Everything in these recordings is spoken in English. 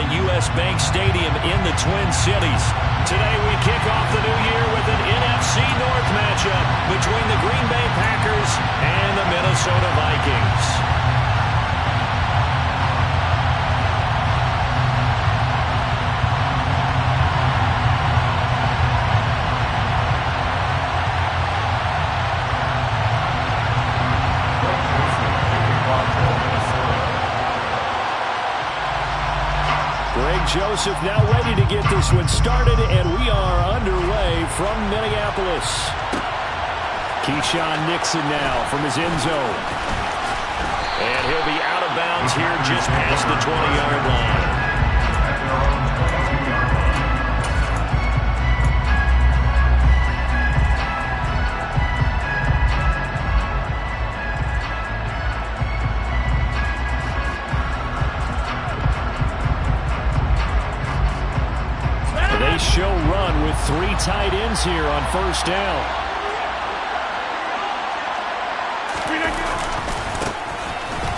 U.S. Bank Stadium in the Twin Cities. Today we kick off the new year with an NFC North matchup between the Green Bay Packers and the Minnesota Vikings. Joseph now ready to get this one started, and we are underway from Minneapolis. Keyshawn Nixon now from his end zone. And he'll be out of bounds here just past the 20-yard line. Show run with 3 tight ends here on first down.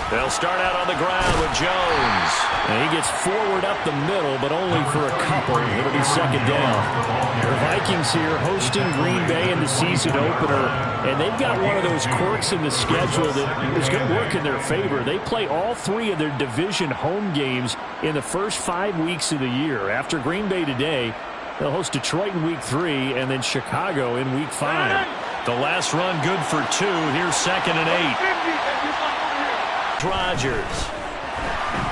They'll start out on the ground with Jones. And he gets forward up the middle, but only for a couple. It'll be second down. The Vikings here hosting Green Bay in the season opener, and they've got one of those quirks in the schedule that is going to work in their favor. They play all 3 of their division home games in the first 5 weeks of the year. After Green Bay today, they'll host Detroit in week 3 and then Chicago in week 5. The last run good for 2. Here's second and 8. Rodgers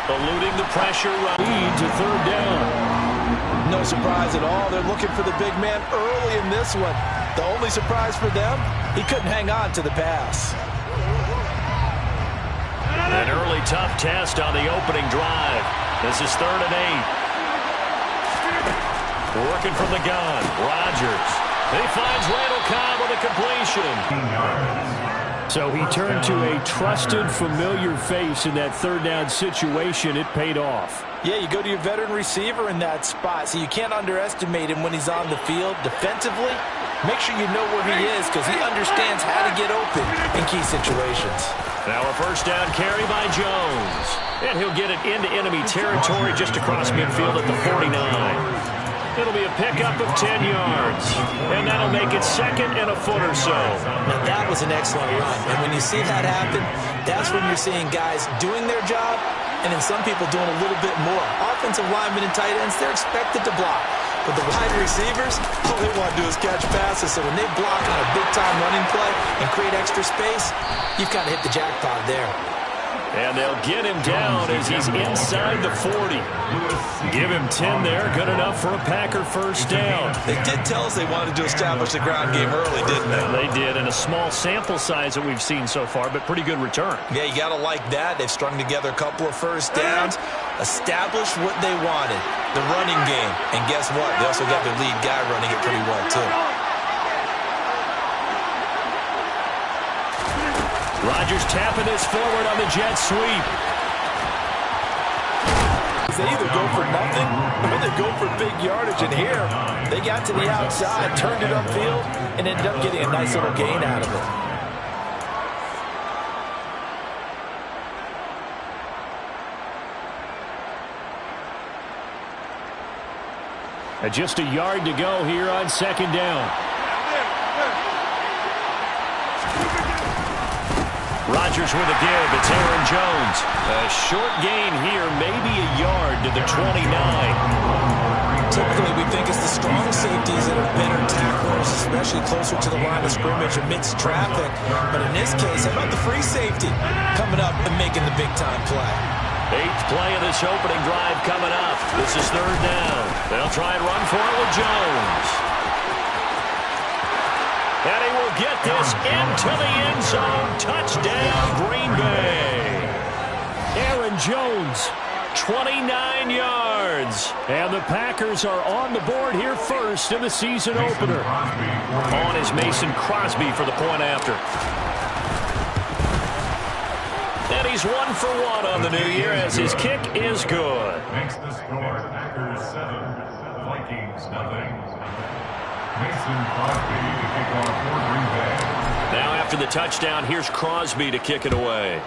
eluding the pressure. Lead to third down. No surprise at all. They're looking for the big man early in this one. The only surprise for them, he couldn't hang on to the pass. An early tough test on the opening drive. This is third and 8. Working from the gun, Rodgers. He finds Randall Cobb with a completion. So he turned to a trusted, familiar face in that third down situation. It paid off. Yeah, you go to your veteran receiver in that spot, so you can't underestimate him when he's on the field. Defensively, make sure you know where he is because he understands how to get open in key situations. Now a first down carry by Jones. And he'll get it into enemy territory just across midfield at the 49. It'll be a pickup of 10 yards. And that'll make it second and a foot or so. Now that was an excellent run. And when you see that happen, that's when you're seeing guys doing their job and then some people doing a little bit more. Offensive linemen and tight ends, they're expected to block. But the wide receivers, all they want to do is catch passes. So when they block on a big-time running play and create extra space, you've kind of hit the jackpot there. And they'll get him down as he's inside the 40. Give him 10 there. Good enough for a Packer first down. They did tell us they wanted to establish the ground game early, didn't they? They did, in a small sample size that we've seen so far, but pretty good return. Yeah, you got to like that. They've strung together a couple of first downs, established what they wanted, the running game. And guess what? They also got their lead guy running it pretty well, too. Rodgers tapping this forward on the jet sweep. They either go for nothing or they go for big yardage. And here, they got to the outside, turned it upfield, and ended up getting a nice little gain out of it. And just a yard to go here on second down. Rodgers with a give. It's Aaron Jones. A short gain here, maybe a yard to the 29. Typically, we think it's the strong safeties that are better tacklers, especially closer to the line of scrimmage amidst traffic. But in this case, how about the free safety coming up and making the big-time play? 8th play of this opening drive coming up. This is third down. They'll try and run for it with Jones. And he will get this into the end zone. Touchdown, Green Bay. Aaron Jones, 29 yards. And the Packers are on the board here first in the season opener. On is Mason Crosby for the point after. And he's 1 for 1 on the new year as his kick is good. Makes the score Packers 7, Vikings 0. Mason Crosby to kick off for Green Bay. Now after the touchdown, here's Crosby to kick it away.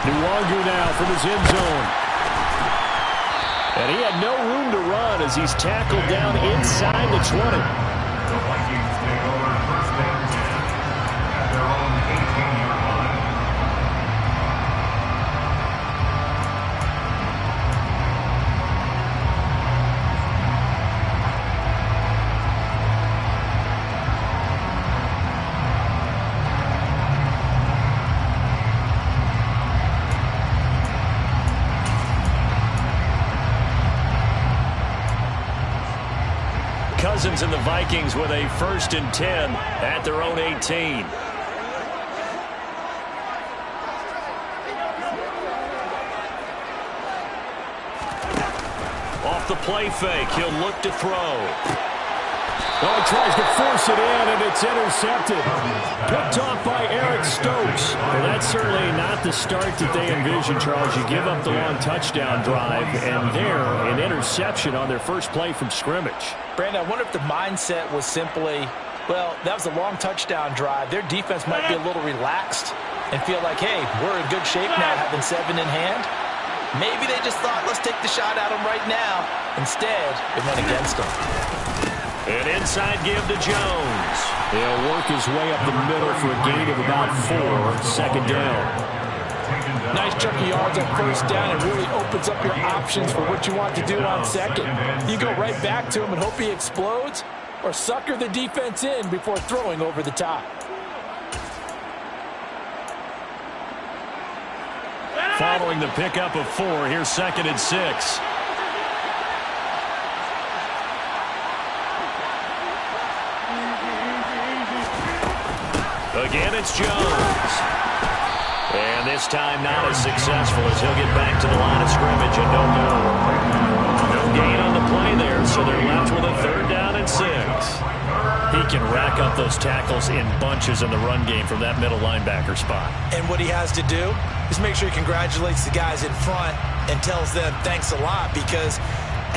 Nwangu now from his end zone. And he had no room to run as he's tackled down inside the 20. The Vikings take over first and 10 at their own 18-yard line. Cousins and the Vikings with a 1st and 10 at their own 18. Off the play fake, he'll look to throw. Oh, he tries to force it in, and it's intercepted. Picked off by Eric Stokes. Well, that's certainly not the start that they envisioned, Charles. You give up the long touchdown drive, and there, an interception on their first play from scrimmage. Brandon, I wonder if the mindset was simply, well, that was a long touchdown drive. Their defense might be a little relaxed and feel like, hey, we're in good shape now having 7 in hand. Maybe they just thought, let's take the shot at them right now. Instead, it went against them. An inside give to Jones. He'll work his way up the middle for a gain of about 4, second down. Nice chunk of yards on first down. It really opens up your options for what you want to do on second. You go right back to him and hope he explodes, or sucker the defense in before throwing over the top. Following the pickup of 4, here's 2nd and 6. Again, it's Jones. And this time not as successful as he'll get back to the line of scrimmage and no more. No gain on the play there, so they're left with a 3rd down and 6. He can rack up those tackles in bunches in the run game from that middle linebacker spot. And what he has to do is make sure he congratulates the guys in front and tells them thanks a lot, because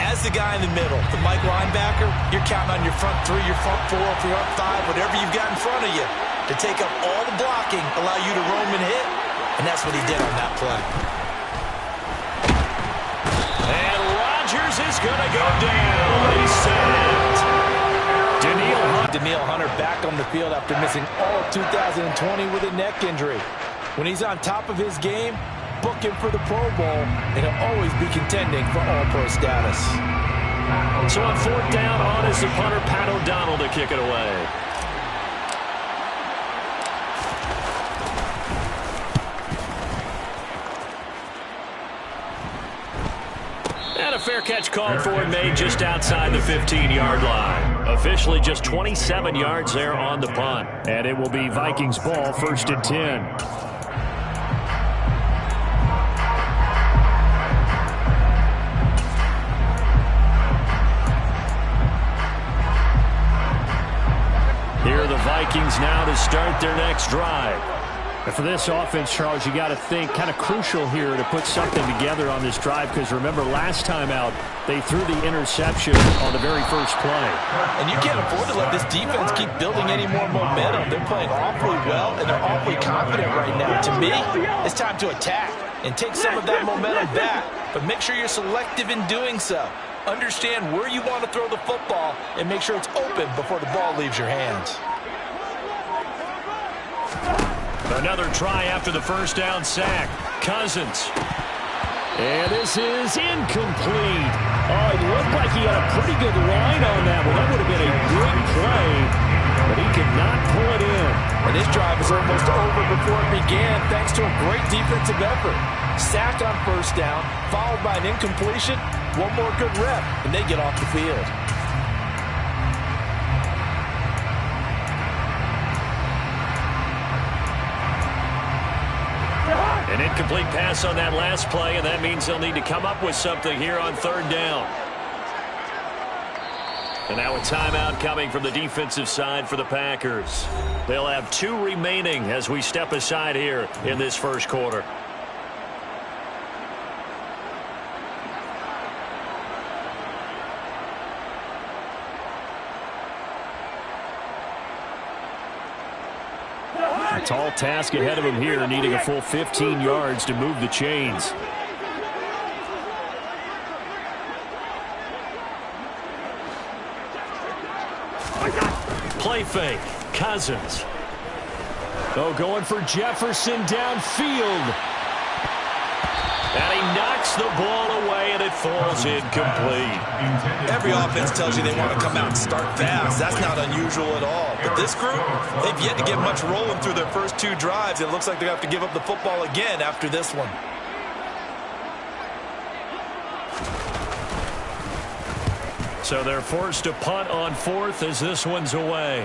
as the guy in the middle, the Mike linebacker, you're counting on your front 3, your front 4, your front 5, whatever you've got in front of you to take up all the blocking, allow you to roam and hit, and that's what he did on that play. And Rodgers is going to go down. He's sacked. Daniil Hunter back on the field after missing all of 2020 with a neck injury. When he's on top of his game, book him for the Pro Bowl, and he'll always be contending for All-Pro status. So on 4th down, on is the punter, Pat O'Donnell, to kick it away. And a fair catch called for and made just outside the 15-yard line. Officially just 27 yards there on the punt. And it will be Vikings ball, 1st and 10. Here are the Vikings now to start their next drive. And for this offense, Charles, you got to think kind of crucial here to put something together on this drive, because remember last time out they threw the interception on the very first play. And you can't afford to let this defense keep building any more momentum. They're playing awfully well, and they're awfully confident right now. To me, it's time to attack and take some of that momentum back, but make sure you're selective in doing so. Understand where you want to throw the football and make sure it's open before the ball leaves your hands. Another try after the first down sack. Cousins. And this is incomplete. Oh, it looked like he had a pretty good line on that one. That would have been a good play, but he could not pull it in. And this drive was almost over before it began, thanks to a great defensive effort. Sack on first down, followed by an incompletion. One more good rep, and they get off the field. An incomplete pass on that last play, and that means they'll need to come up with something here on 3rd down. And now a timeout coming from the defensive side for the Packers. They'll have 2 remaining as we step aside here in this first quarter. Tall task ahead of him here, needing a full 15 yards to move the chains. Play fake. Cousins. Oh, going for Jefferson downfield. And he knocks the ball away, and it falls incomplete. Every offense tells you they want to come out and start fast. That's not unusual at all. But this group, they've yet to get much rolling through their first 2 drives. It looks like they have to give up the football again after this one. So they're forced to punt on 4th as this one's away.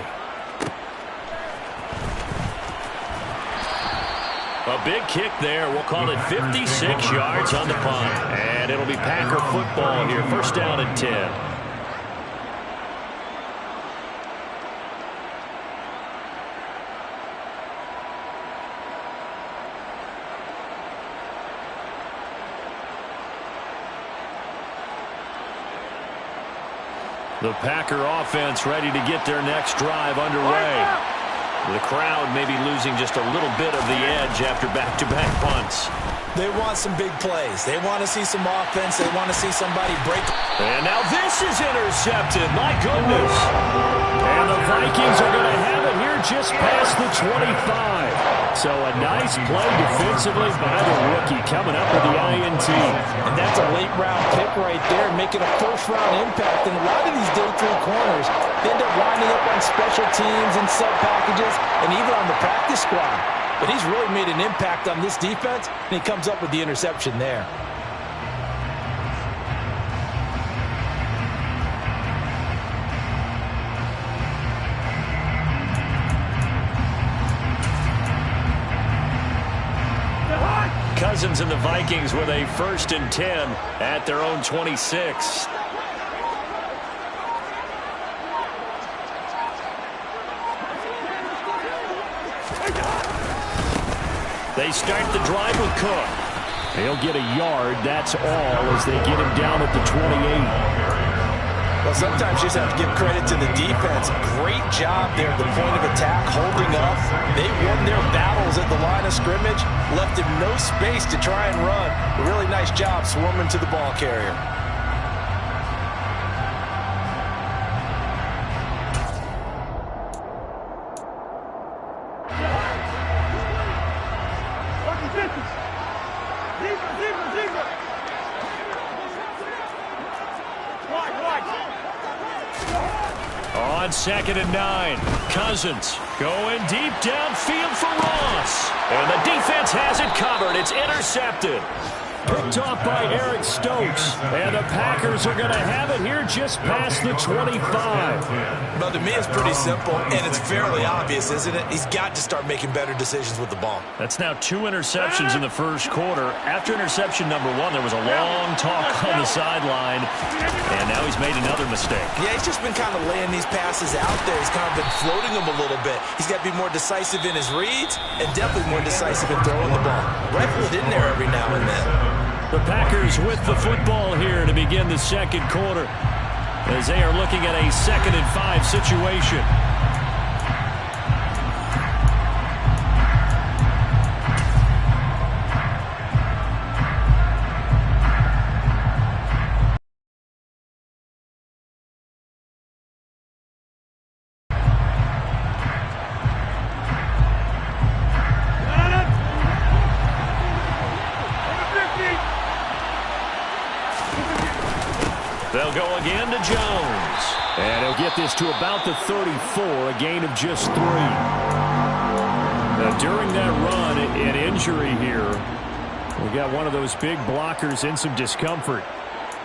A big kick there. We'll call it 56 yards on the punt. And it'll be Packer football here. First down and 10. The Packer offense ready to get their next drive underway. The crowd may be losing just a little bit of the edge after back-to-back punts. They want some big plays. They want to see some offense. They want to see somebody break. And now this is intercepted. My goodness. And the Vikings are going to have it here just past the 25. So a nice play defensively by the rookie coming up with the INT. And that's a late-round pick right there, making a first-round impact. And a lot of these day 3 corners end up winding up on special teams and sub-packages and even on the practice squad. But he's really made an impact on this defense, and he comes up with the interception there. Cousins and the Vikings with a 1st and 10 at their own 26. They start the drive with Cook. He'll get a yard, that's all, as they get him down at the 28. Well, sometimes you just have to give credit to the defense. Great job there at the point of attack, holding up. They won their battles at the line of scrimmage, left him no space to try and run. A really nice job swarming to the ball carrier. On 2nd and 9, Cousins going deep downfield for Ross. And the defense has it covered. It's intercepted. Picked off by Eric Stokes. And the Packers are going to have it here just past the 25. Well, to me, it's pretty simple, and it's fairly obvious, isn't it? He's got to start making better decisions with the ball. That's now 2 interceptions in the first quarter. After interception number 1, there was a long talk on the sideline, and now he's made another mistake. Yeah, he's just been kind of laying these passes out there. He's kind of been floating them a little bit. He's got to be more decisive in his reads and definitely more decisive in throwing the ball. Rifle it in there every now and then. The Packers with the football here to begin the second quarter as they are looking at a 2nd and 5 situation. They'll go again to Jones. And he'll get this to about the 34, a gain of just 3. Now, during that run, an injury here. We got one of those big blockers in some discomfort.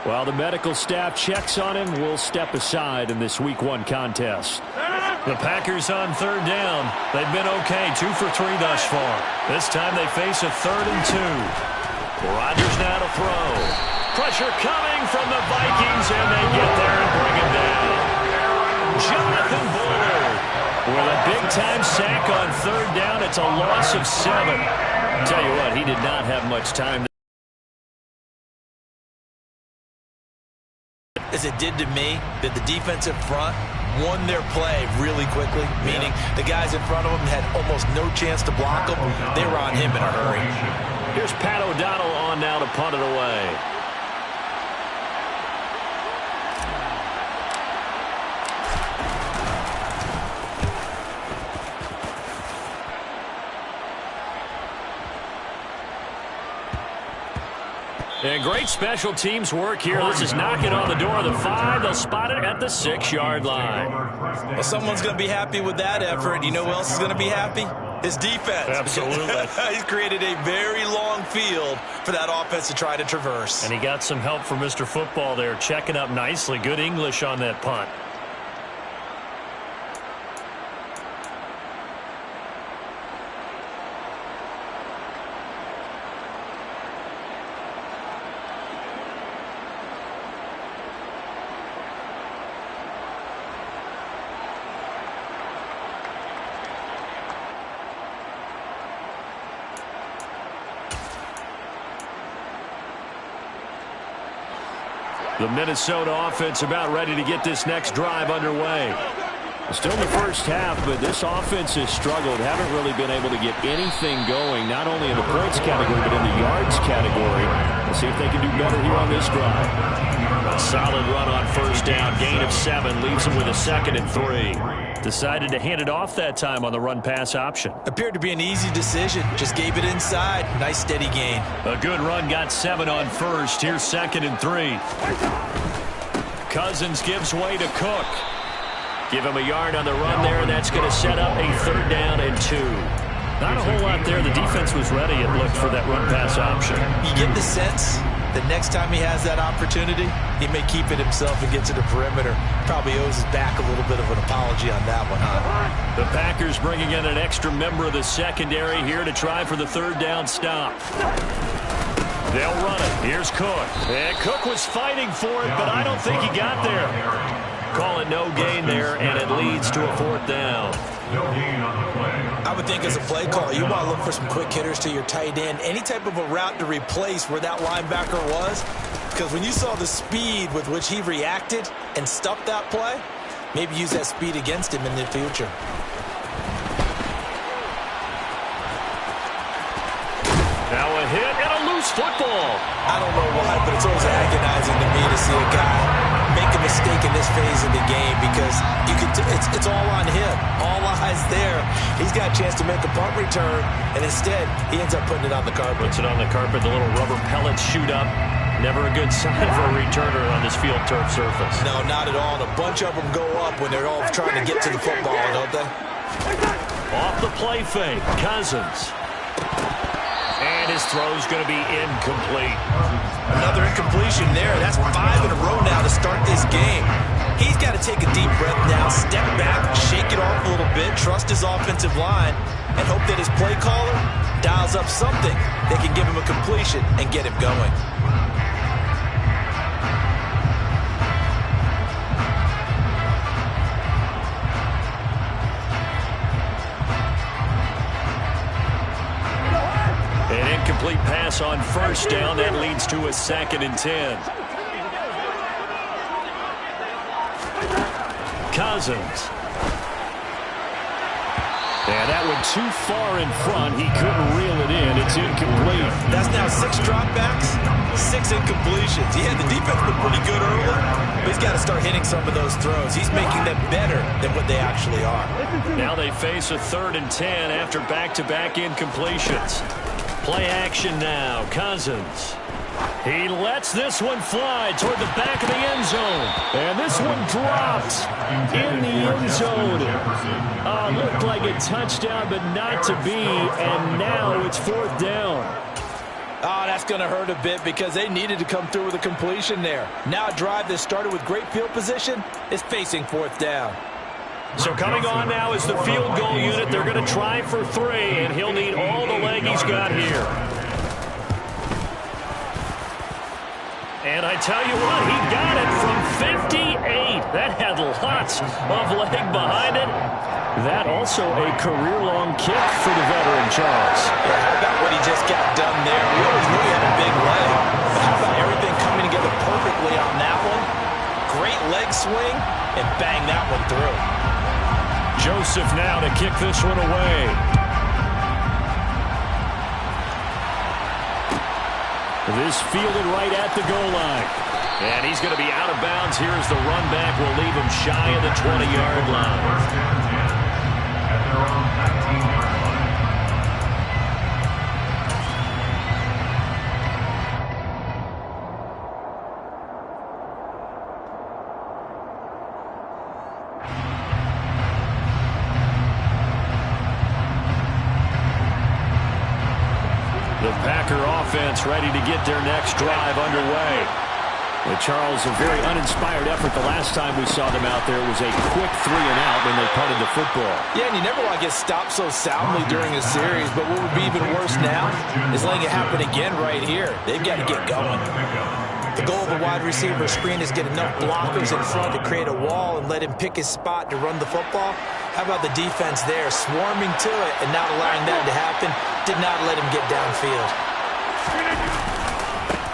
While the medical staff checks on him, we'll step aside in this Week 1 contest. The Packers on 3rd down. They've been okay, 2 for 3 thus far. This time they face a 3rd and 2. Rodgers now to throw. Pressure coming from the Vikings, and they get there and bring him down. Jonathan Bullard with a big-time sack on 3rd down. It's a loss of 7. Tell you what, he did not have much time. As it did to me, that the defensive front won their play really quickly, meaning the guys in front of them had almost no chance to block them. They were on him in a hurry. Here's Pat O'Donnell on now to punt it away. And great special teams work here. This is knocking on the door of the 5. They'll spot it at the 6-yard line. Well, someone's going to be happy with that effort. You know who else is going to be happy? His defense. Absolutely. He's created a very long field for that offense to try to traverse. And he got some help from Mr. Football there, checking up nicely. Good English on that punt. The Minnesota offense about ready to get this next drive underway. Still in the first half, but this offense has struggled. Haven't really been able to get anything going, not only in the points category, but in the yards category. Let's see if they can do better here on this drive. A solid run on first down. Gain of 7 leaves them with a 2nd and 3. Decided to hand it off that time on the run-pass option. Appeared to be an easy decision. Just gave it inside. Nice steady gain. A good run, got 7 on first. Here's 2nd and 3. Cousins gives way to Cook. Give him a yard on the run there, and that's going to set up a 3rd down and 2. Not a whole lot there. The defense was ready, it looked, for that run-pass option. You get the sense that next time he has that opportunity, he may keep it himself and get to the perimeter. Probably owes his back a little bit of an apology on that one, huh? The Packers bringing in an extra member of the secondary here to try for the 3rd down stop. They'll run it. Here's Cook. And Cook was fighting for it, but I don't think he got there. Call it no gain there, and it leads to a 4th down. No gain on the play. I would think as a play caller, you want to look for some quick hitters to your tight end. Any type of a route to replace where that linebacker was. Because when you saw the speed with which he reacted and stuffed that play, maybe use that speed against him in the future. Now a hit and a loose football. I don't know why, but it's always agonizing to me to see a guy make a mistake in this phase of the game because you could it's all on him. All eyes there. He's got a chance to make a punt return, and instead he ends up putting it on the carpet. Puts it on the carpet. The little rubber pellets shoot up. Never a good sign for a returner on this field turf surface. No, not at all. And a bunch of them go up when they're all trying to get to the football, don't they? Off the play fake, Cousins. And his throw's going to be incomplete. Another incompletion there. That's 5 in a row now to start this game. He's got to take a deep breath now, step back, shake it off a little bit, trust his offensive line, and hope that his play caller dials up something that can give him a completion and get him going. An incomplete pass on first down. That leads to a 2nd and 10. Cousins. And that went too far in front. He couldn't reel it in. It's incomplete. That's now 6 dropbacks, 6 incompletions. Yeah, the defense been pretty good early, but he's got to start hitting some of those throws. He's making them better than what they actually are. Now they face a 3rd and 10 after back-to-back incompletions. Play action now. Cousins. He lets this one fly toward the back of the end zone. And this one drops in the end zone. Looked like a touchdown, but not to be. And now it's 4th down. Oh, that's going to hurt a bit because they needed to come through with a completion there. Now a drive that started with great field position is facing 4th down. So coming on now is the field goal unit. They're going to try for 3, and he'll need all the leg he's got here. And I tell you what, he got it from 58. That had lots of leg behind it. That also a career-long kick for the veteran, Charles. Yeah, how about what he just got done there? We always knew he had a big leg, but how about everything coming together perfectly on that one? Great leg swing. and bang that one through. Joseph now to kick this one away. This fielded right at the goal line. And he's going to be out of bounds here as the run back will leave him shy of the 20-yard line. At their own 19-yard line. The Packer offense ready to get their next drive underway. And Charles, a very uninspired effort the last time we saw them out there. It was a quick 3-and-out when they punted the football. Yeah, and you never want to get stopped so soundly during a series, but what would be even worse now is letting it happen again right here. They've got to get going. The goal of a wide receiver screen is get enough blockers in front to create a wall and let him pick his spot to run the football. How about the defense there, swarming to it and not allowing that to happen? Did not let him get downfield.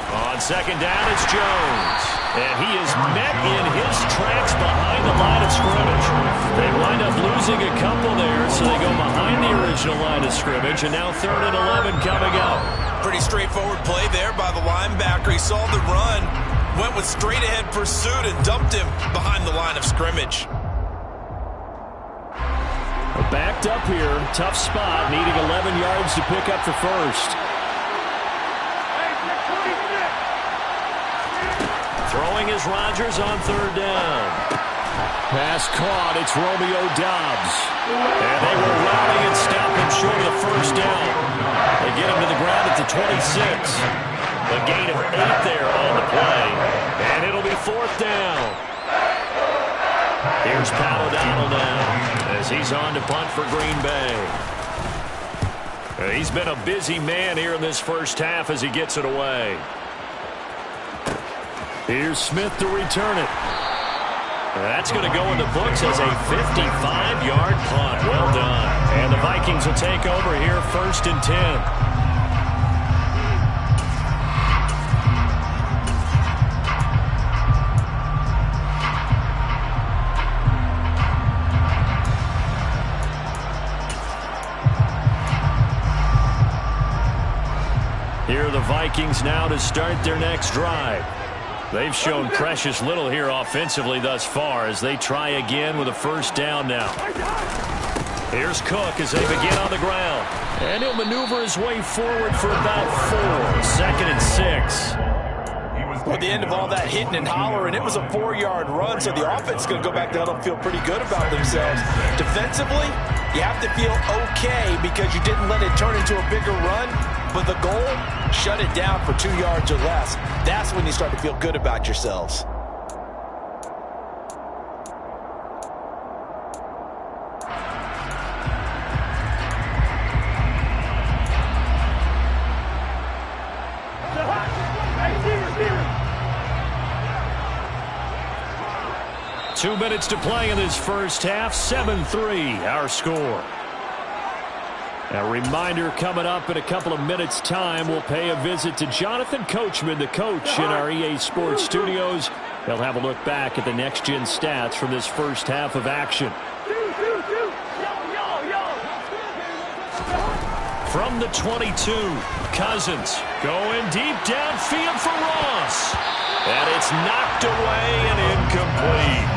On second down, it's Jones. And he is met in his tracks behind the line of scrimmage. They wind up losing a couple there, so they go behind the original line of scrimmage, and now 3rd and 11 coming up. Pretty straightforward play there by the linebacker. He saw the run, went with straight-ahead pursuit, and dumped him behind the line of scrimmage. Backed up here, tough spot, needing 11 yards to pick up the first. Throwing is Rodgers on 3rd down. Pass caught, it's Romeo Doubs. And they will rally and stop him short of the first down. They get him to the ground at the 26. A gain of 8 there on the play. And it'll be 4th down. Here's Pat O'Donnell now as he's on to punt for Green Bay. He's been a busy man here in this first half as he gets it away. Here's Smith to return it. That's going to go in the books as a 55-yard punt. Well done. And the Vikings will take over here 1st and 10. Here are the Vikings now to start their next drive. They've shown precious little here offensively thus far as they try again with a 1st down now. Here's Cook as they begin on the ground. And he'll maneuver his way forward for about 4. 2nd and 6. Well, at the end of all that hitting and hollering, it was a 4-yard run, so the offense is going to go back down and feel pretty good about themselves. Defensively, you have to feel okay because you didn't let it turn into a bigger run, but the goal, shut it down for 2 yards or less. That's when you start to feel good about yourselves. Two minutes to play in this first half. 7-3 our score. A reminder coming up in a couple of minutes' time. We'll pay a visit to Jonathan Coachman, the coach in our EA Sports studios. They'll have a look back at the next-gen stats from this first half of action. From the 22, Cousins going deep downfield for Ross. And it's knocked away and incomplete.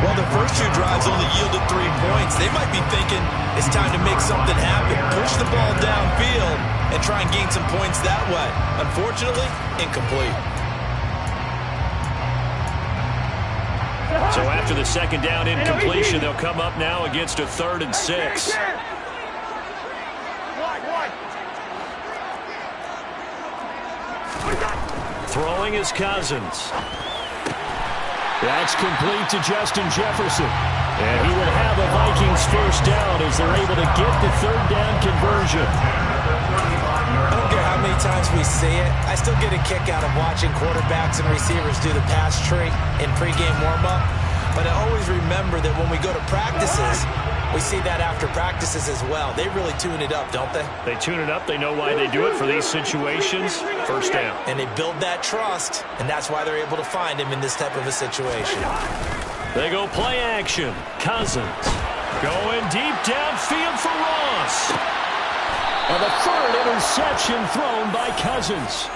Well, the first 2 drives only yielded 3 points. They might be thinking it's time to make something happen. Push the ball downfield and try and gain some points that way. Unfortunately, incomplete. So after the 2nd down incompletion, they'll come up now against a 3rd and 6. Throwing is Cousins. That's complete to Justin Jefferson. And he will have a Vikings 1st down as they're able to get the 3rd down conversion. I don't care how many times we see it. I still get a kick out of watching quarterbacks and receivers do the pass tree in pregame warm-up. But I always remember that when we go to practices, we see that after practices as well. They really tune it up, don't they? They tune it up. They know why they do it for these situations. 1st down. And they build that trust, and that's why they're able to find him in this type of a situation. They go play action. Cousins going deep downfield for Ross. And the third interception thrown by Cousins.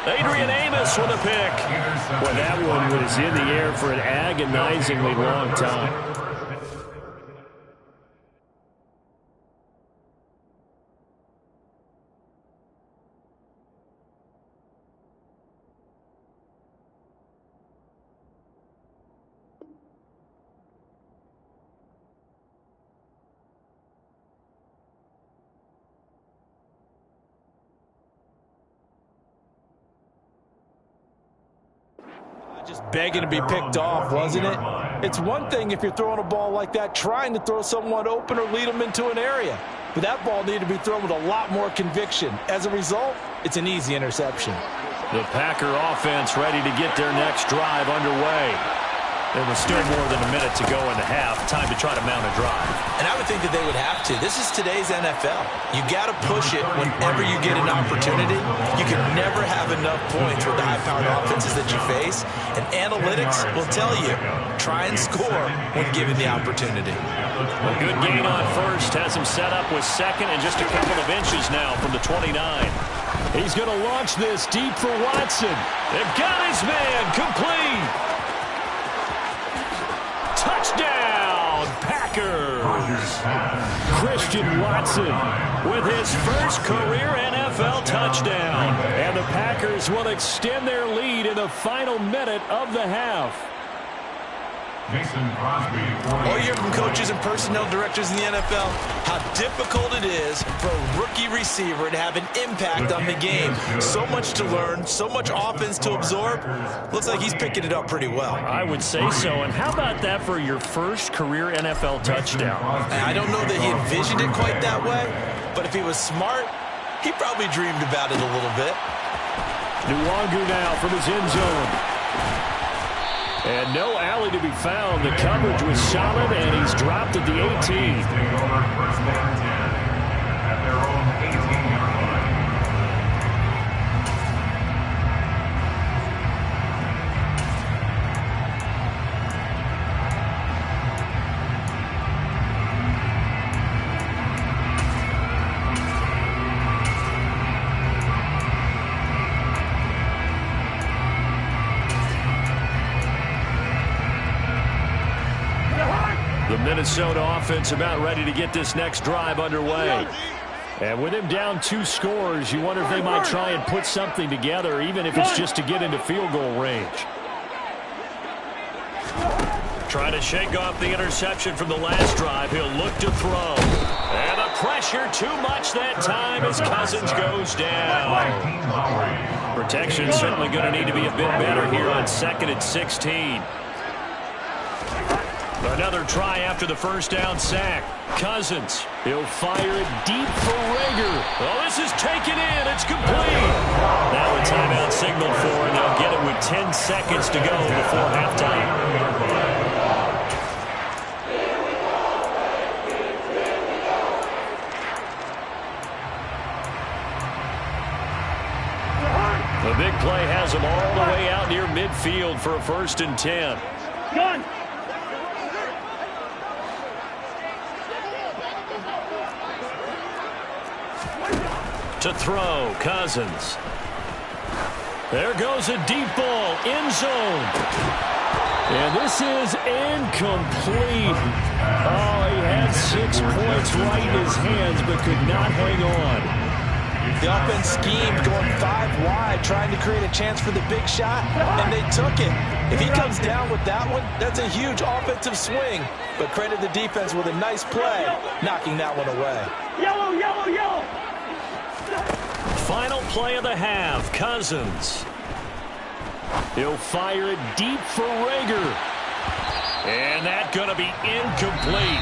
Adrian Amos with a pick. Well, that one was in the air for an agonizingly long time. Just begging to be picked off, wasn't it? It's one thing if you're throwing a ball like that, trying to throw someone open or lead them into an area. But that ball needed to be thrown with a lot more conviction. As a result, it's an easy interception. The Packer offense ready to get their next drive underway. There was still more than a minute to go in the half. Time to try to mount a drive. And I would think that they would have to. This is today's NFL. You got to push it whenever you get an opportunity. You can never have enough points with the high-powered offenses that you face. And analytics will tell you, try and score when given the opportunity. A good gain on first. Has him set up with second and just a couple of inches now from the 29. He's going to launch this deep for Watson. They've got his man complete. Touchdown, Packers! Christian Watson with his first career NFL touchdown. And the Packers will extend their lead in the final minute of the half. All year from coaches and personnel directors in the NFL, how difficult it is for a rookie receiver to have an impact on the game. So much to learn, so much offense to absorb. Looks like he's picking it up pretty well. I would say so. And how about that for your first career NFL touchdown? I don't know that he envisioned it quite that way, but if he was smart, he probably dreamed about it a little bit. Nwangu now from his end zone. And no alley to be found. The coverage was solid, and he's dropped at the 18. The Minnesota offense about ready to get this next drive underway. And with him down 2 scores, you wonder if they might try and put something together, even if it's just to get into field goal range. Trying to shake off the interception from the last drive. He'll look to throw. And the pressure too much that time as Cousins goes down. Protection certainly going to need to be a bit better here on 2nd and 16. Another try after the first down sack. Cousins, he'll fire it deep for Rager. Oh, this is taken in. It's complete. Now a timeout signaled for, and they'll get it with 10 seconds to go before halftime. The big play has him all the way out near midfield for a 1st and 10. Gun. To throw, Cousins. There goes a deep ball, end zone. And this is incomplete. Oh, he had 6 points right in his hands, but could not hang on. The offense schemed, going 5 wide, trying to create a chance for the big shot, and they took it. If he comes down with that one, that's a huge offensive swing. But credit the defense with a nice play, knocking that one away. Yellow, yellow, yellow. Final play of the half, Cousins. He'll fire it deep for Rager. And that's going to be incomplete.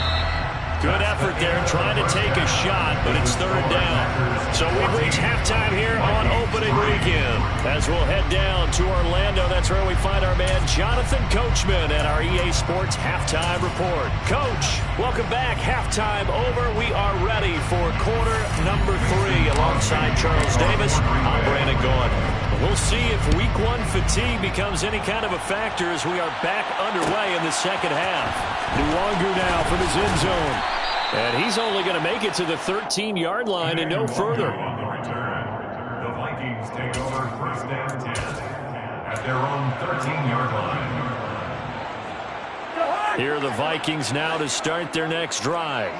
Good effort there trying to take a shot, but it's 3rd down. So we've reached halftime here on opening weekend. As we'll head down to Orlando, that's where we find our man Jonathan Coachman at our EA Sports Halftime Report. Coach, welcome back. Halftime over. We are ready for quarter number 3 alongside Charles Davis. I'm Brandon Gaud. Well, We'll see if week one fatigue becomes any kind of a factor as we are back underway in the second half. Nwangu now from his end zone. And he's only going to make it to the 13-yard line and no further. On the return, the Vikings take over first and 10 at their own 13-yard line. Here are the Vikings now to start their next drive.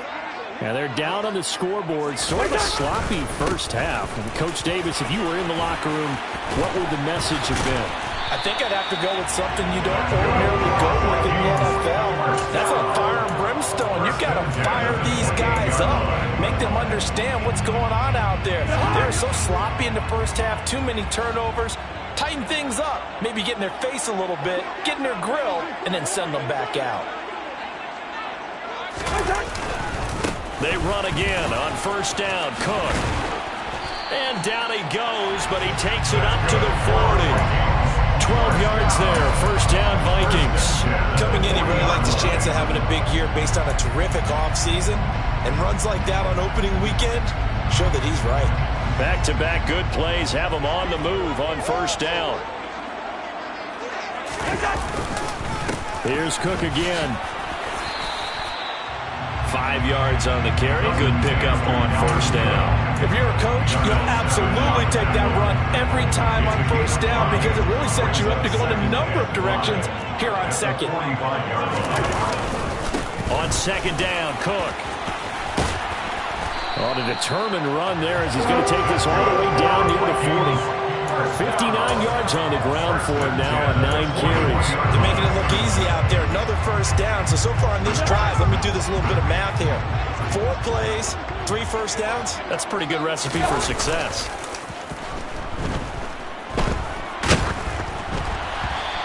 And they're down on the scoreboard. Sort of a sloppy first half. And Coach Davis, if you were in the locker room, what would the message have been? I think I'd have to go with something you don't ordinarily go with in the NFL. That's like fire and brimstone. You've got to fire these guys up. Make them understand what's going on out there. They're so sloppy in the first half. Too many turnovers. Tighten things up. Maybe get in their face a little bit. Get in their grill. And then send them back out. They run again on first down. Cook. And down he goes, but he takes it up to the 40. 12 yards there. First down, Vikings. Coming in, he really liked his chance of having a big year based on a terrific offseason. And runs like that on opening weekend show that he's right. Back-to-back good plays have him on the move on first down. Here's Cook again. 5 yards on the carry. Good pickup on first down. If you're a coach, you'll absolutely take that run every time on first down because it really sets you up to go in a number of directions here on second. On second down, Cook. On a determined run there as he's going to take this all the way down near the 40. 59 yards on the ground for him now on 9 carries. They're making it look easy out there. Another first down. So far on this drive, let me do this little bit of math here. 4 plays, 3 first downs. That's a pretty good recipe for success.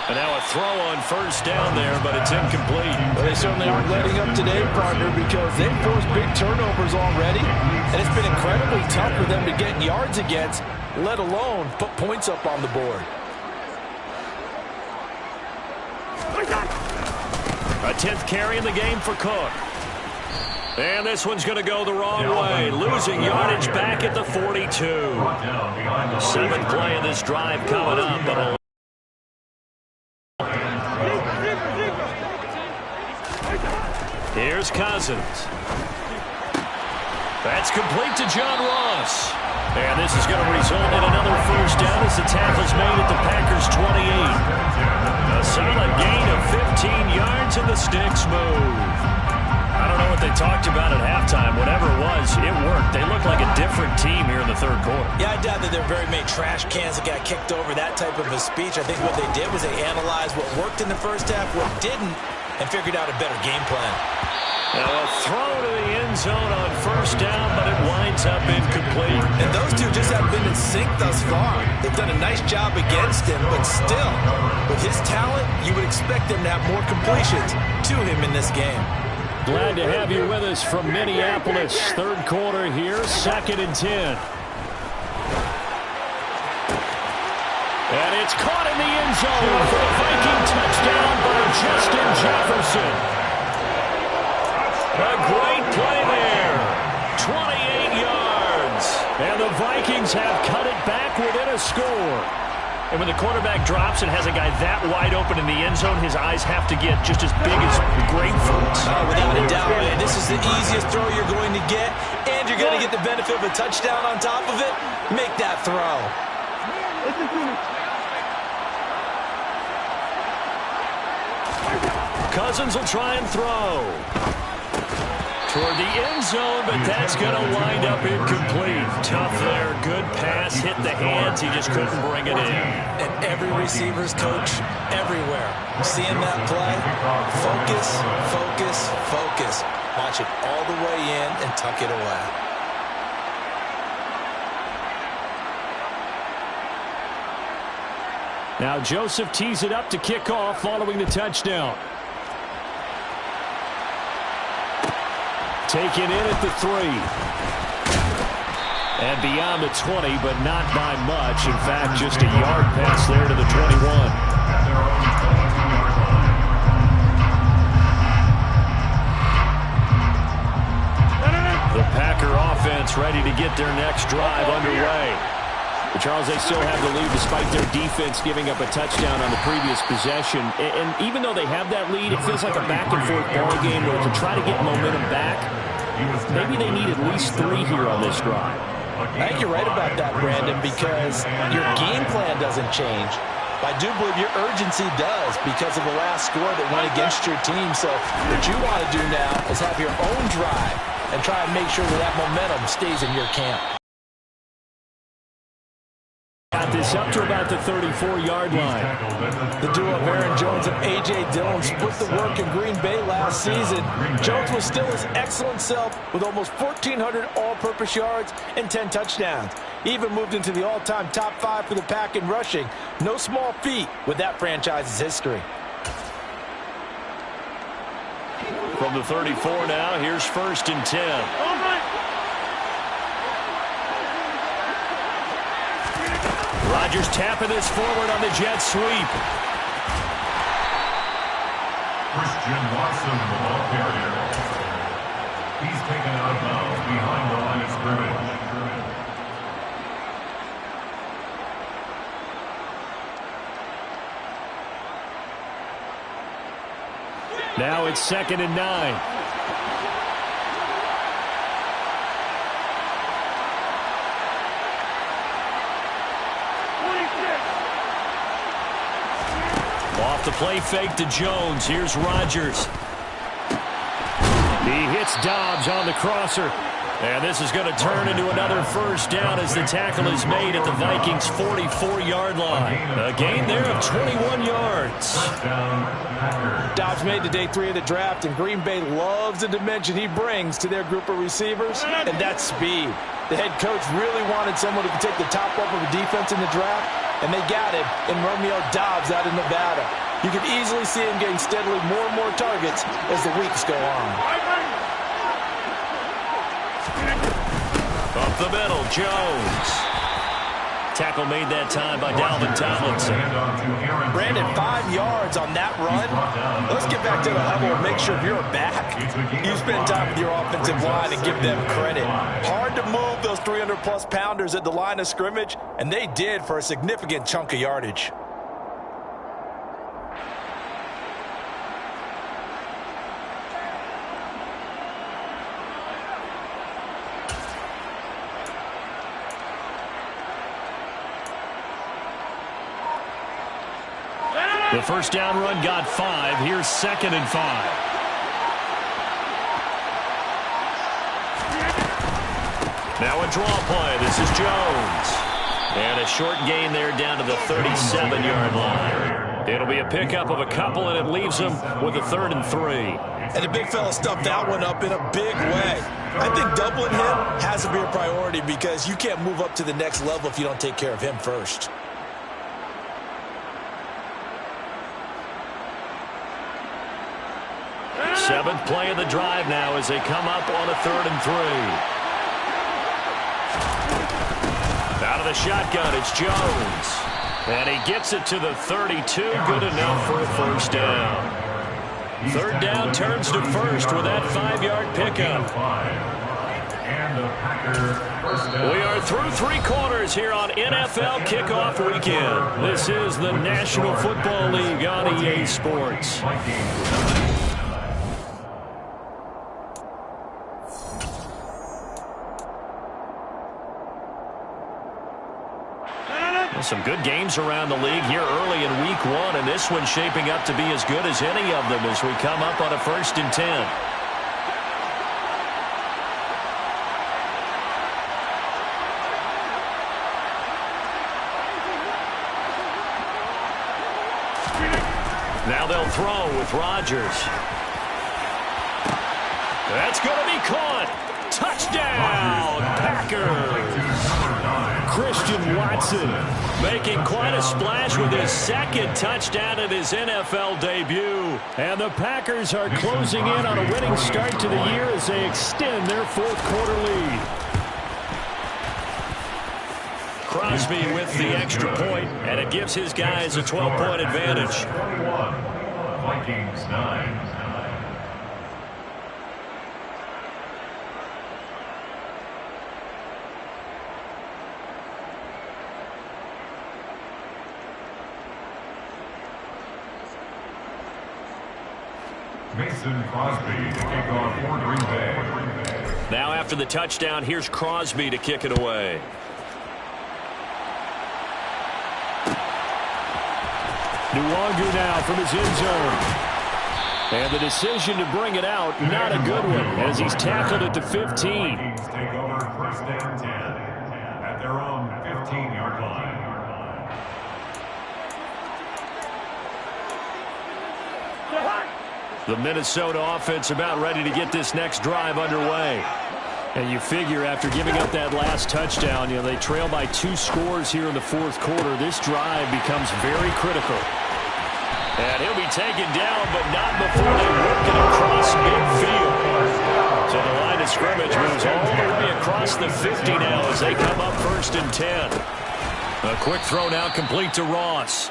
And now a throw on first down there, but it's incomplete. Well, they certainly aren't letting up today, partner, because they've forced big turnovers already. And it's been incredibly tough for them to get yards against, let alone put points up on the board. A 10th carry in the game for Cook. And this one's going to go the wrong way. Losing yardage back at the 42. 7th play of this drive coming up. But here's Cousins. That's complete to John Ross. And this is going to result in another first down as the tackle's made at the Packers' 28. A solid gain of 15 yards and the sticks move. I don't know what they talked about at halftime. Whatever it was, it worked. They looked like a different team here in the third quarter. Yeah, I doubt that there were very many trash cans that got kicked over, that type of a speech. I think what they did was they analyzed what worked in the first half, what didn't, and figured out a better game plan. Now a throw to the end zone on first down, but it winds up incomplete. And those two just haven't been in sync thus far. They've done a nice job against him, but still, with his talent, you would expect them to have more completions to him in this game. Glad to have you with us from Minneapolis. Third quarter here, 2nd and 10. And it's caught in the end zone for a Viking touchdown by Justin Jefferson. A great play there. 28 yards. And the Vikings have cut it back within a score. And when the quarterback drops and has a guy that wide open in the end zone, his eyes have to get just as big as grapefruits. Without a doubt, man. This is the easiest throw you're going to get, and you're going to get the benefit of a touchdown on top of it. Make that throw. Cousins will try and throw toward the end zone, but that's going to wind up incomplete. Tough there. Good pass. Hit the hands. He just couldn't bring it in. And every receiver's coach everywhere. Seeing that play, focus, focus, focus. Watch it all the way in and tuck it away. Now Joseph tees it up to kick off following the touchdown. Taken in at the 3. And beyond the 20, but not by much. In fact, just a yard pass there to the 21. The Packer offense ready to get their next drive underway. But Charles, they still have the lead despite their defense giving up a touchdown on the previous possession. And even though they have that lead, it feels like a back-and-forth ball game where to try to get momentum back, maybe they need at least 3 here on this drive. I think you're right about that, Brandon, because your game plan doesn't change. I do believe your urgency does because of the last score that went against your team. So what you want to do now is have your own drive and try and make sure that that momentum stays in your camp. Got this up to about the 34-yard line. The duo of Aaron Jones and A.J. Dillon split the work in Green Bay last season. Jones was still his excellent self with almost 1,400 all-purpose yards and 10 touchdowns. He even moved into the all-time top 5 for the pack in rushing. No small feat with that franchise's history. From the 34 now, here's 1st and 10. Rodgers tapping this forward on the jet sweep. Christian Watson, the ball carrier. He's taken out of bounds behind the line of scrimmage. Now it's 2nd and 9. Off the play fake to Jones. Here's Rodgers. He hits Dobbs on the crosser. And this is going to turn into another 1st down as the tackle is made at the Vikings' 44-yard line. A gain there of 21 yards. Dobbs made the day 3 of the draft, and Green Bay loves the dimension he brings to their group of receivers, and that's speed. The head coach really wanted someone who could take the top off of a defense in the draft, and they got him in Romeo Dobbs out in Nevada. You could easily see him getting steadily more and more targets as the weeks go on. Up the middle, Jones. Tackle made that time by Dalvin Tomlinson. Brandon, 5 yards on that run. Let's get back to the huddle and make sure if you're back, you spend time with your offensive line and give them credit. Hard to move those 300-plus pounders at the line of scrimmage, and they did for a significant chunk of yardage. The 1st down run got 5. Here's 2nd and 5. Now a draw play. This is Jones. And a short gain there down to the 37-yard line. It'll be a pickup of a couple, and it leaves them with a 3rd and 3. And the big fella stuffed that one up in a big way. I think doubling him has to be a priority because you can't move up to the next level if you don't take care of him first. Seventh play of the drive now as they come up on a 3rd and 3. Out of the shotgun, it's Jones. And he gets it to the 32. Good enough for a 1st down. 3rd down turns to 1st with that 5-yard pickup. We are through 3 quarters here on NFL Kickoff Weekend. This is the National Football League on EA Sports. Some good games around the league here early in week 1, and this one's shaping up to be as good as any of them as we come up on a 1st and 10. Now they'll throw with Rodgers. That's going to be caught. Touchdown, Packers. Christian Watson making quite a splash with his 2nd touchdown in his NFL debut. And the Packers are closing in on a winning start to the year as they extend their 4th quarter lead. Crosby with the extra point, and it gives his guys a 12-point advantage. Vikings 9. Mason Crosby to kick off for Green Bay. Now after the touchdown, here's Crosby to kick it away. Nwangu now from his end zone. And the decision to bring it out, not a good one, as he's tackled at the 15. Vikings take over first and 10 at their own 15-yard line. The Minnesota offense about ready to get this next drive underway. And you figure after giving up that last touchdown, they trail by 2 scores here in the fourth quarter. This drive becomes very critical. And he'll be taken down, but not before they work it across midfield. So the line of scrimmage moves all the way across the 50 now as they come up first and 10. A quick throw now complete to Ross.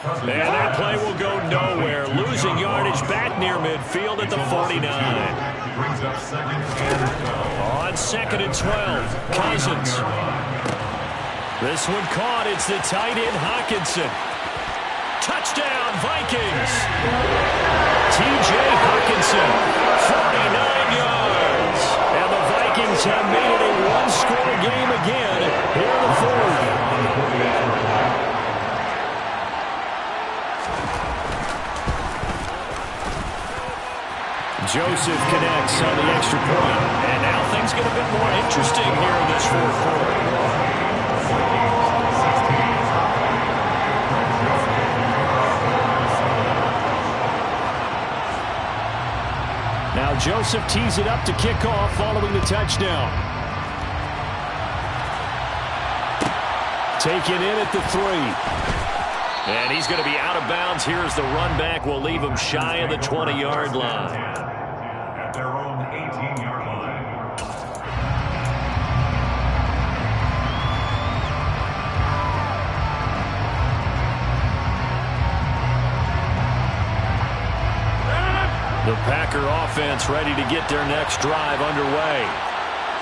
And that play will go nowhere. Losing yardage back near midfield at the 49. On 2nd and 12, Cousins. This one caught. It's the tight end, Hockenson. Touchdown, Vikings. T.J. Hockenson, 49 yards. And the Vikings have made it a one-score game again here in the fourth. Joseph connects on the extra point. And now things get a bit more interesting here in this fourth quarter. Now Joseph tees it up to kick off following the touchdown. Taken in at the 3. And he's going to be out of bounds here as the run back will leave him shy of the 20-yard line. At their own 18-yard line. The Packer offense ready to get their next drive underway.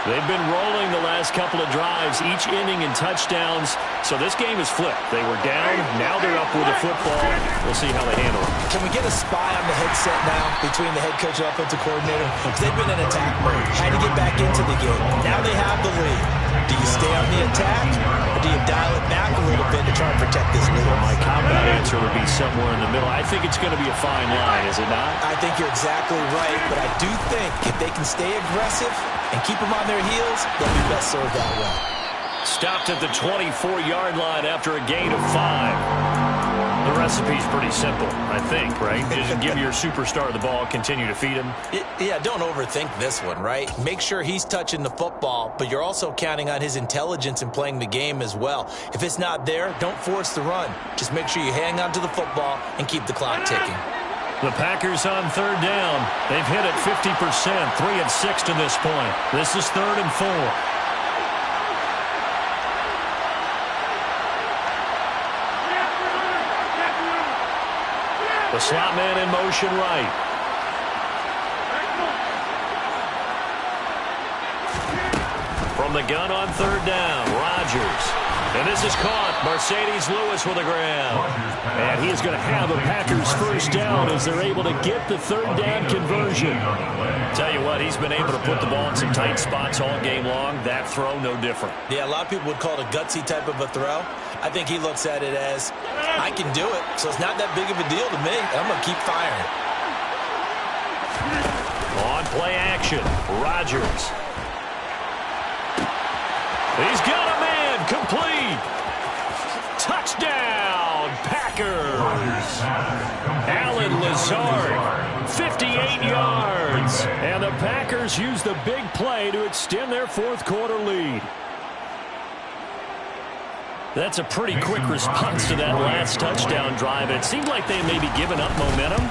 They've been rolling the last couple of drives, each ending in touchdowns. So this game is flipped. They were down, now they're up with the football. We'll see how they handle it. Can we get a spy on the headset now between the head coach and offensive coordinator? Because they've been in attack mode. Had to get back into the game. Now they have the lead. Do you stay on the attack, or do you dial it back a little bit to try and protect this lead? Well, my combat answer would be somewhere in the middle. I think it's going to be a fine line, is it not? I think you're exactly right, but I do think if they can stay aggressive and keep them on their heels, they'll be best served that way. Stopped at the 24-yard line after a gain of 5. The recipe's pretty simple, I think, right? Just give your superstar the ball, continue to feed him. Yeah, don't overthink this one, right? Make sure he's touching the football, but you're also counting on his intelligence in playing the game as well. If it's not there, don't force the run. Just make sure you hang on to the football and keep the clock ticking. The Packers on 3rd down. They've hit it 50%, 3 of 6 to this point. This is 3rd and 4. The slot man in motion right. From the gun on 3rd down, Rodgers. And this is caught. Mercedes Lewis with a grab. And he is going to have a Packers first down as they're able to get the 3rd down conversion. Tell you what, he's been able to put the ball in some tight spots all game long. That throw, no different. Yeah, a lot of people would call it a gutsy type of a throw. I think he looks at it as, I can do it, so it's not that big of a deal to me. I'm going to keep firing. On play action, Rodgers. He's got a man, complete. Touchdown, Packers. Allen Lazard, 58 yards. And the Packers use the big play to extend their fourth quarter lead. That's a pretty quick response to that last touchdown drive. It seemed like they may be giving up momentum.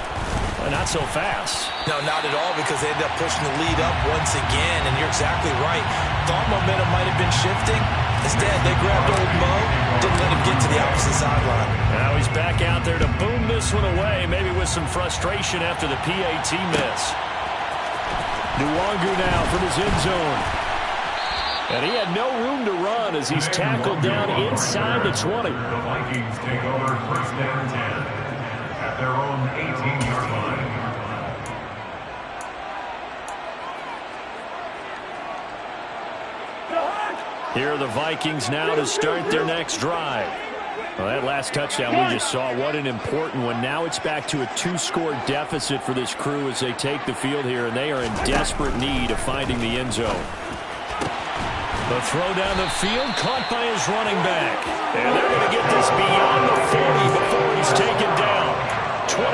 Not so fast. No, not at all, because they ended up pushing the lead up once again, and you're exactly right. Thought momentum might have been shifting. Instead, they grabbed old Mo, didn't let him get to the opposite sideline. Now he's back out there to boom this one away, maybe with some frustration after the PAT miss. Nwangu now from his end zone. And he had no room to run as he's tackled down inside the 20. The Vikings take over first and 10 at their own 18-yard line. Here are the Vikings now to start their next drive. Well, that last touchdown we just saw, what an important one. Now it's back to a 2-score deficit for this crew as they take the field here, and they are in desperate need of finding the end zone. The throw down the field, caught by his running back. And they're going to get this beyond the 40 before he's taken down. 23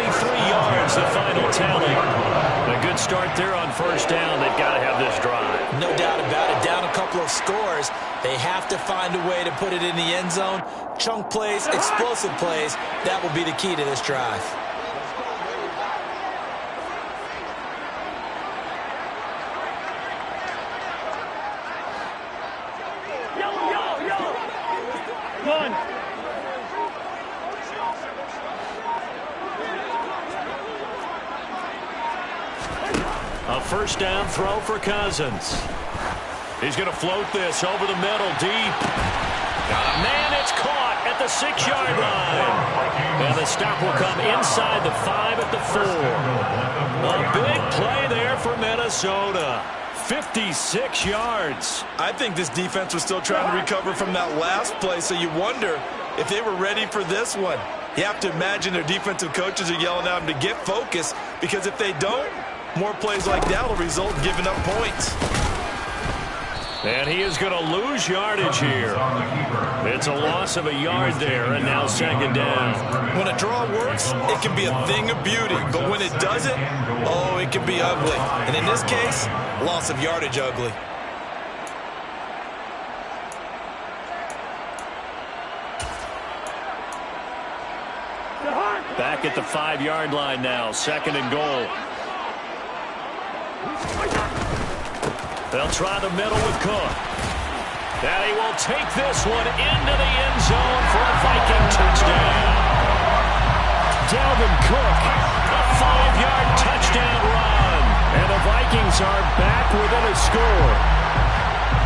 yards, the final tally. A good start there on first down. They've got to have this drive. No doubt about it. Down a couple of scores. They have to find a way to put it in the end zone. Chunk plays, explosive plays. That will be the key to this drive. A first down throw for Cousins. He's going to float this over the middle, deep. Man, it's caught at the 6-yard line. And the stop will come inside the 5 at the 4. A big play there for Minnesota. 56 yards. I think this defense was still trying to recover from that last play, so you wonder if they were ready for this one. You have to imagine their defensive coaches are yelling at them to get focused, because if they don't, more plays like that will result in giving up points. And he is going to lose yardage here. It's a loss of a yard there, and now second down. When a draw works, it can be a thing of beauty. But when it doesn't, oh, it can be ugly. And in this case, loss of yardage ugly. Back at the 5-yard line now, second and goal. They'll try the middle with Cook. And he will take this one into the end zone for a Viking touchdown. Dalvin Cook, a 5-yard touchdown run. And the Vikings are back within a score.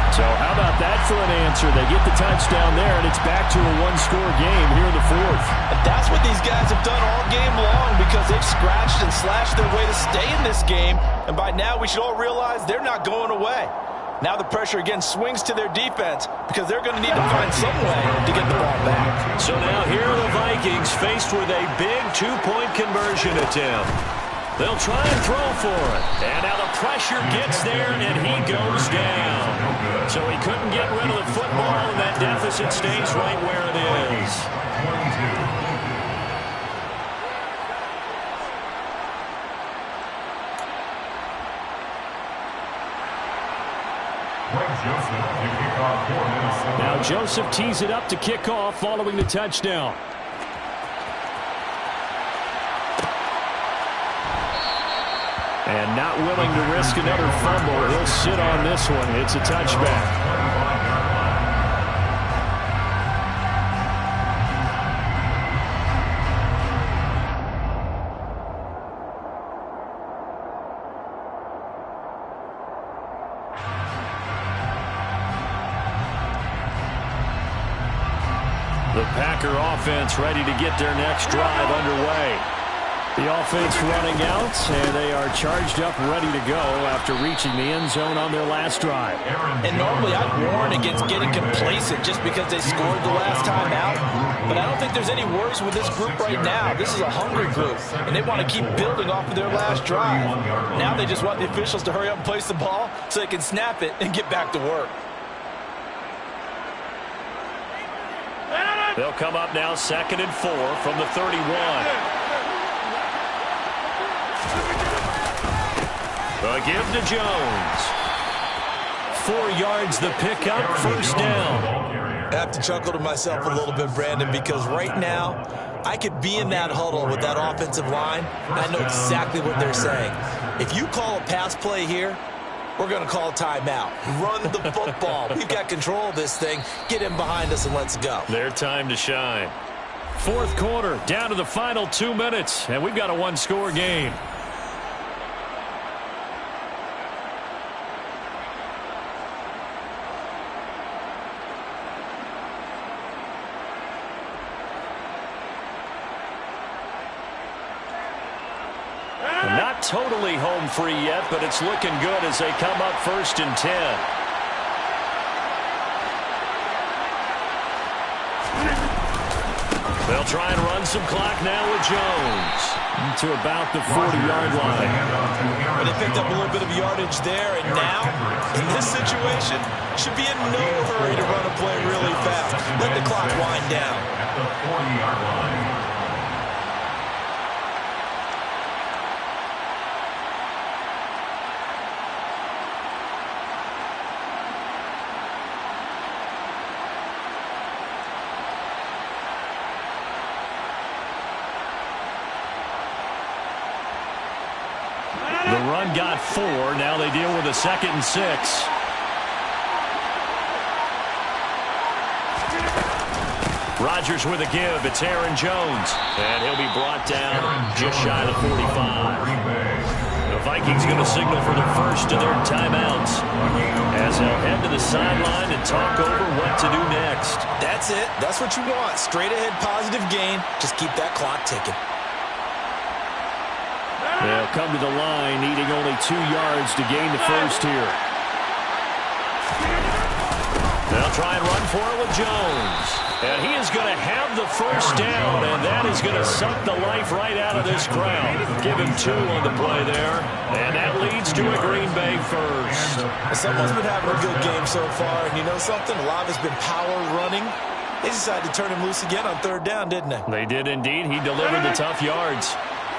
So how about that for an answer? They get the touchdown there, and it's back to a 1-score game here in the 4th. And that's what these guys have done all game long, because they've scratched and slashed their way to stay in this game. And by now, we should all realize they're not going away. Now the pressure again swings to their defense, because they're going to need to find some way to get the ball back. So now here are the Vikings faced with a big 2-point conversion attempt. They'll try and throw for it. And now the pressure gets there, and he goes down. So he couldn't get rid of the football, and that deficit stays right where it is. Now Joseph tees it up to kick off following the touchdown. And not willing to risk another fumble. He'll sit on this one. It's a touchback. The Packer offense ready to get their next drive underway. The offense running out, and they are charged up, ready to go after reaching the end zone on their last drive. And normally I'd warn against getting complacent just because they scored the last time out. But I don't think there's any worries with this group right now. This is a hungry group, and they want to keep building off of their last drive. Now they just want the officials to hurry up and place the ball so they can snap it and get back to work. They'll come up now, 2nd and 4 from the 31. The give to Jones. 4 yards the pickup, first down. I have to chuckle to myself a little bit, Brandon, because right now I could be in that huddle with that offensive line, and I know exactly what they're saying. If you call a pass play here, we're going to call a timeout. Run the football. We've got control of this thing. Get him behind us and let's go. Their time to shine. 4th quarter, down to the final 2 minutes, and we've got a 1-score game. Not totally home free yet, but it's looking good as they come up 1st and 10. try and run some clock now with Jones. To about the 40-yard line. But they picked up a little bit of yardage there, and now, in this situation, should be in no hurry to run a play really fast. Let the clock wind down. At the 40-yard line. The run got 4. Now they deal with a 2nd and 6. Rodgers with a give. It's Aaron Jones. And he'll be brought down just shy of the 45. The Vikings going to signal for the first of their timeouts as they'll head to the sideline and talk over what to do next. That's it. That's what you want. Straight ahead positive gain. Just keep that clock ticking. They'll come to the line, needing only 2 yards to gain the first here. They'll try and run for it with Jones. And he is going to have the first down, and that is going to suck the life right out of this crowd. Give him 2 on the play there, and that leads to a Green Bay first. Someone's been having a good game so far, and you know something? A lot of it's been power running. They decided to turn him loose again on 3rd down, didn't they? They did indeed. He delivered the tough yards.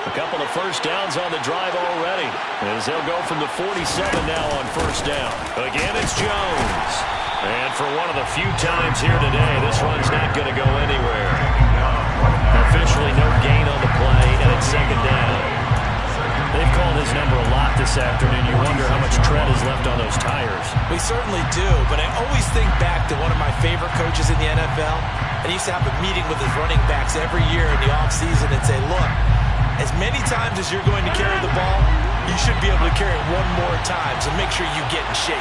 A couple of first downs on the drive already, as they'll go from the 47 now on 1st down. Again, it's Jones. And for one of the few times here today, this run's not going to go anywhere. Officially no gain on the play, and it's 2nd down. They've called his number a lot this afternoon. You wonder how much tread is left on those tires. We certainly do, but I always think back to one of my favorite coaches in the NFL. And he used to have a meeting with his running backs every year in the offseason and say, look, as many times as you're going to carry the ball, you should be able to carry it 1 more time, so make sure you get in shape.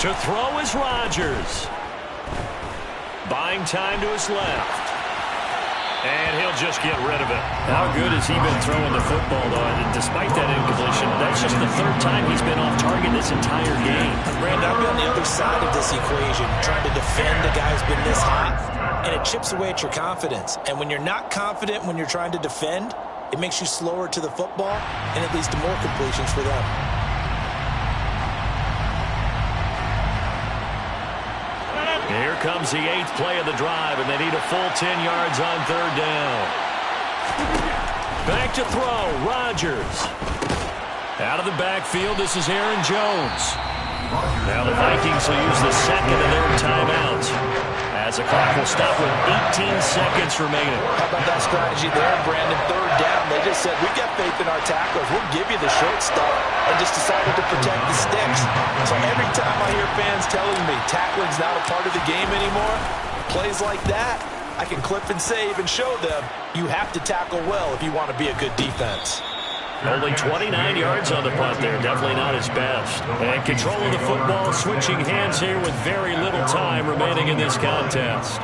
To throw is Rodgers. Buying time to his left. And he'll just get rid of it. How good has he been throwing the football, though? And despite that incompletion, that's just the 3rd time he's been off target this entire game. Brandon, I'll be on the other side of this equation, trying to defend a guy who's been this hot, and it chips away at your confidence. And when you're not confident when you're trying to defend, it makes you slower to the football, and it leads to more completions for them. Here comes the 8th play of the drive, and they need a full 10 yards on 3rd down. Back to throw, Rodgers. Out of the backfield, this is Aaron Jones. Now the Vikings will use the 2nd of their timeouts, as the clock will stop with 18 seconds remaining. How about that strategy there, Brandon? 3rd down, they just said, we got faith in our tacklers. We'll give you the short stuff, and just decided to protect the sticks. So every time I hear fans telling me tackling's not a part of the game anymore, plays like that, I can clip and save and show them you have to tackle well if you want to be a good defense. Only 29 yards on the punt there. Definitely not his best. And control of the football, switching hands here with very little time remaining in this contest.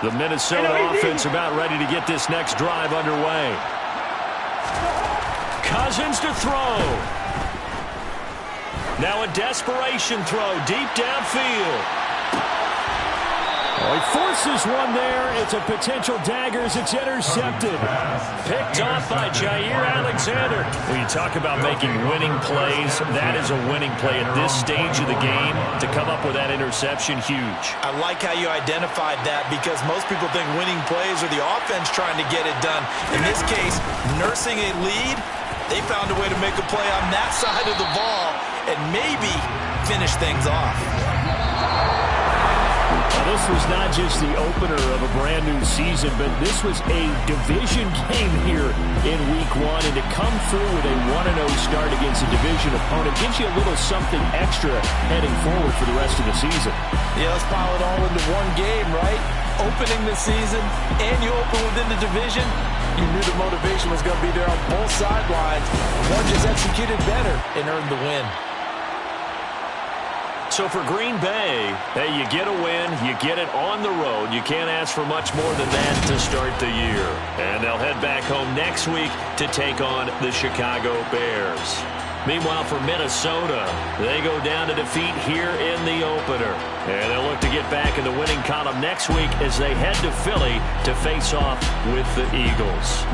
The Minnesota offense about ready to get this next drive underway. Cousins to throw. Now a desperation throw deep downfield. He forces one there. It's a potential dagger as it's intercepted. Picked off by Jair Alexander. When you talk about making winning plays, that is a winning play at this stage of the game. To come up with that interception, huge. I like how you identified that, because most people think winning plays are the offense trying to get it done. In this case, nursing a lead, they found a way to make a play on that side of the ball and maybe finish things off. This was not just the opener of a brand-new season, but this was a division game here in Week 1. And to come through with a 1-0 start against a division opponent gives you a little something extra heading forward for the rest of the season. Yeah, let's pile it all into one game, right? Opening the season, and you open within the division. You knew the motivation was going to be there on both sidelines. One just executed better and earned the win. So for Green Bay, hey, you get a win, you get it on the road. You can't ask for much more than that to start the year. And they'll head back home next week to take on the Chicago Bears. Meanwhile, for Minnesota, they go down to defeat here in the opener. And they'll look to get back in the winning column next week as they head to Philly to face off with the Eagles.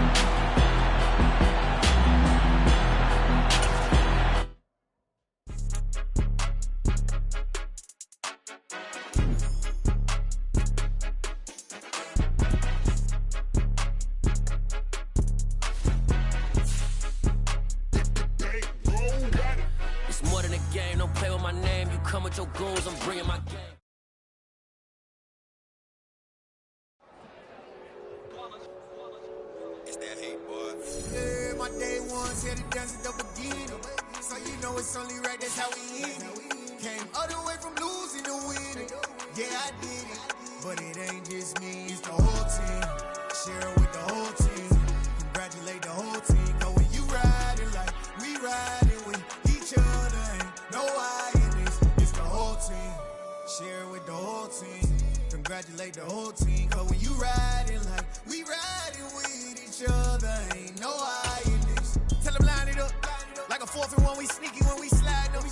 Congratulate the whole team, cause when you riding like we riding with each other, ain't no I in this. Tell them line it up, like a 4th and 1, we sneaky when we slide them.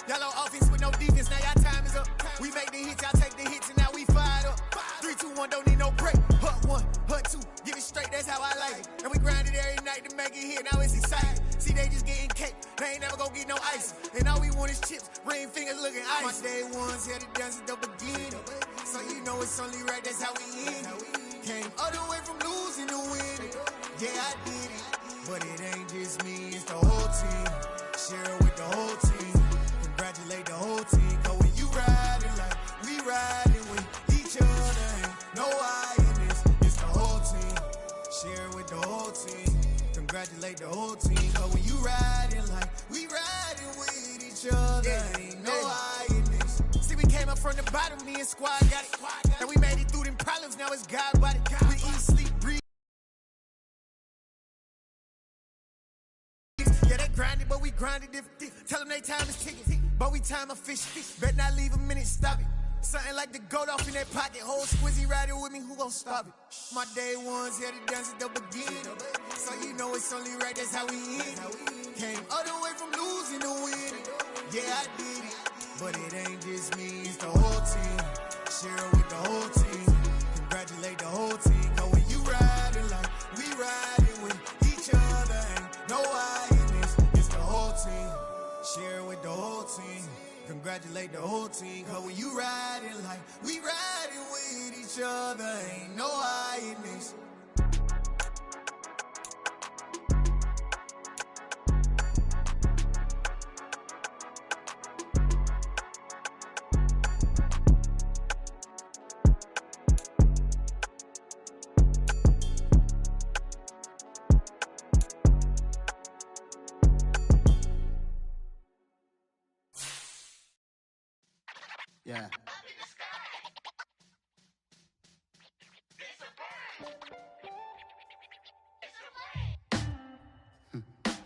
Y'all on offense with no defense, now y'all time is up. We make the hits, y'all take the hits, and now we fired up. 3, 2, 1, don't need no break. Hut 1, hut 2, give it straight, that's how I like it. And we grind it every night to make it here, now it's exciting. See, they just getting cake, they ain't never gonna get no ice. And all we want is chips, ring fingers looking ice. My day ones here to dance at the beginning. So you know it's only right, that's how we end it. Came all the way from losing to winning. Yeah, I did it. But it ain't just me, it's the whole team. Share it with the whole team. Congratulate the whole team. Cause when you riding like we riding with each other, ain't no I in this. It's the whole team. Share it with the whole team. Congratulate the whole team. Cause when you riding like we riding with each other, ain't no I in this. See, we came up from the bottom, me and squad got it. And we made it through them problems, now it's God body. We eat, sleep, breathe. Yeah, they grinded, but we grinded different. Tell them they time is ticking, but we time a fish. Bet not leave a minute, stop it. Something like the goat off in that pocket. Whole squizzy riding with me, who gon' stop it? My day ones here to dance at the beginning. So you know it's only right, that's how we end it. Came all the way from losing to winning. Yeah, I did it. But it ain't just me, it's the whole team. Share it with the whole team. Congratulate the whole team. Cause when you riding like we riding with each other, ain't no I in this. It's the whole team. Share it with the whole team. Congratulate the whole team. Cause when you riding like we riding with each other, ain't no I in this. Yeah.